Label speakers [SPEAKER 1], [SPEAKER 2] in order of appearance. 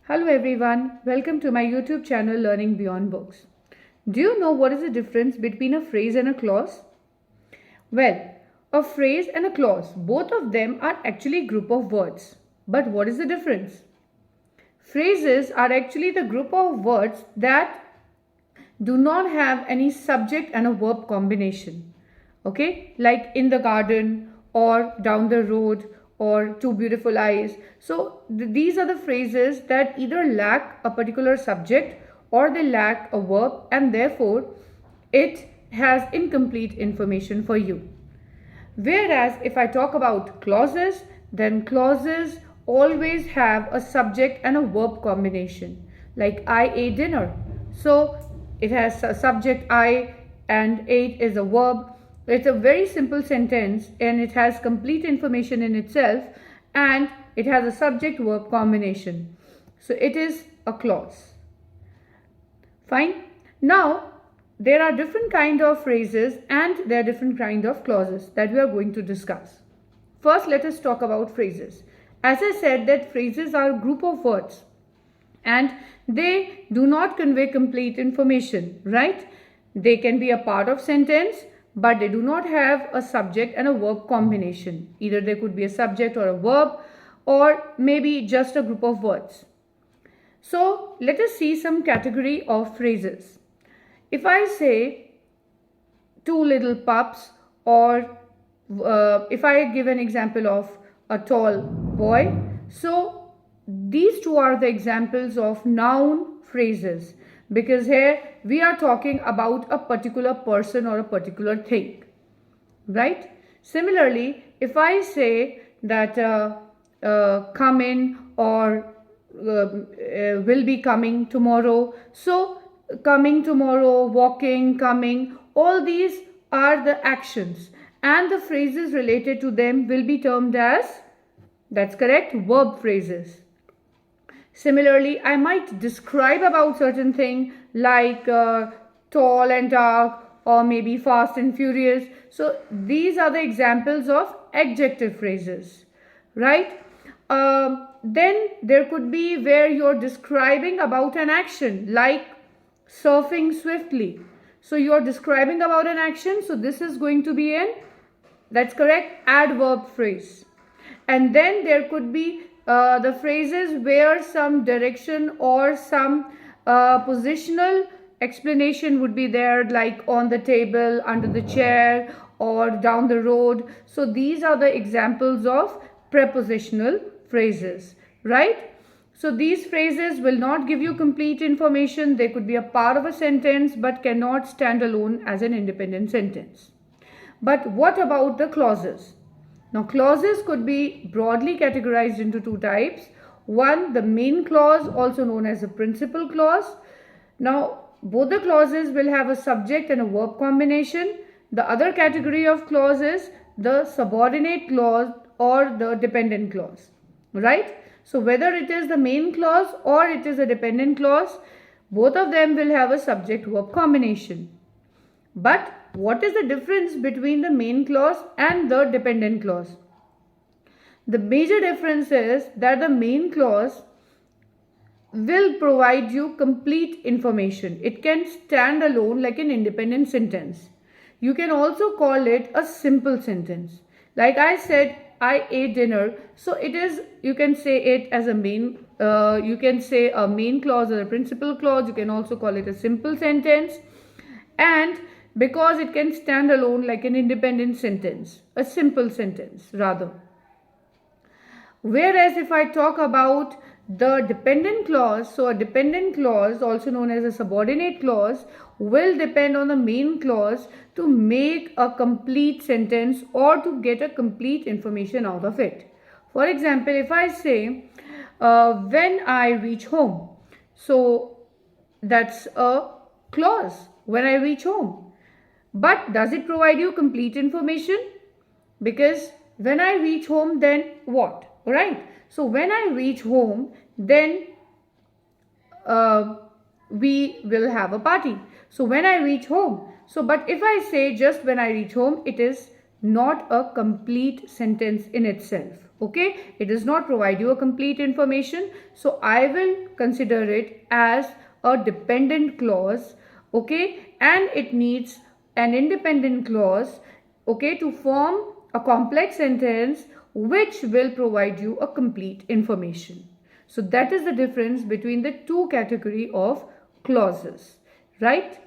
[SPEAKER 1] Hello everyone, welcome to my YouTube channel Learning Beyond Books. Do you know what is the difference between a phrase and a clause? Well, a phrase and a clause, both of them are actually a group of words. But what is the difference? Phrases are actually the group of words that do not have any subject and a verb combination. Okay, like in the garden or down the road or two beautiful eyes. So these are the phrases that either lack a particular subject or they lack a verb, and therefore it has incomplete information for you. Whereas if I talk about clauses, then clauses always have a subject and a verb combination. Like I ate dinner. So it has a subject I and ate is a verb. It's a very simple sentence and it has complete information in itself, and it has a subject verb combination. So it is a clause. Fine. Now there are different kind of phrases and there are different kind of clauses that we are going to discuss. First, let us talk about phrases. As I said, that phrases are a group of words and they do not convey complete information, right? They can be a part of sentence, but they do not have a subject and a verb combination. Either there could be a subject or a verb, or maybe just a group of words. So let us see some category of phrases. If I say two little pups, or if I give an example of a tall boy, so these two are the examples of noun phrases, because here we are talking about a particular person or a particular thing, right? Similarly, if I say that come in or will be coming tomorrow, so coming tomorrow, walking, coming, all these are the actions and the phrases related to them will be termed as, that's correct, verb phrases. Similarly, I might describe about certain thing like tall and dark, or maybe fast and furious. So these are the examples of adjective phrases, right? Then there could be where you're describing about an action like surfing swiftly. So you're describing about an action, so this is going to be an, that's correct, adverb phrase. And then there could be the phrases where some direction or some positional explanation would be there, like on the table, under the chair, or down the road. So these are the examples of prepositional phrases, right? So these phrases will not give you complete information. They could be a part of a sentence but cannot stand alone as an independent sentence. But what about the clauses? Now clauses could be broadly categorized into two types. One, the main clause, also known as a principal clause. Now both the clauses will have a subject and a verb combination. The other category of clause is the subordinate clause or the dependent clause, right? So whether it is the main clause or it is a dependent clause, both of them will have a subject verb combination. But what is the difference between the main clause and the dependent clause? The major difference is that the main clause will provide you complete information. It can stand alone like an independent sentence. You can also call it a simple sentence. Like I said, I ate dinner. So it is, you can say it as a main, you can say a main clause or a principal clause. You can also call it a simple sentence. And because it can stand alone like an independent sentence, a simple sentence rather. Whereas if I talk about the dependent clause, so a dependent clause, also known as a subordinate clause, will depend on the main clause to make a complete sentence or to get a complete information out of it. For example, if I say, when I reach home, so that's a clause, when I reach home. But does it provide you complete information? Because when I reach home, then what? Right? So when I reach home, then we will have a party. So when I reach home. So but if I say just when I reach home, it is not a complete sentence in itself. Okay, it does not provide you a complete information. So I will consider it as a dependent clause. Okay, and it needs an independent clause, okay, to form a complex sentence which will provide you a complete information. So that is the difference between the two category of clauses, right?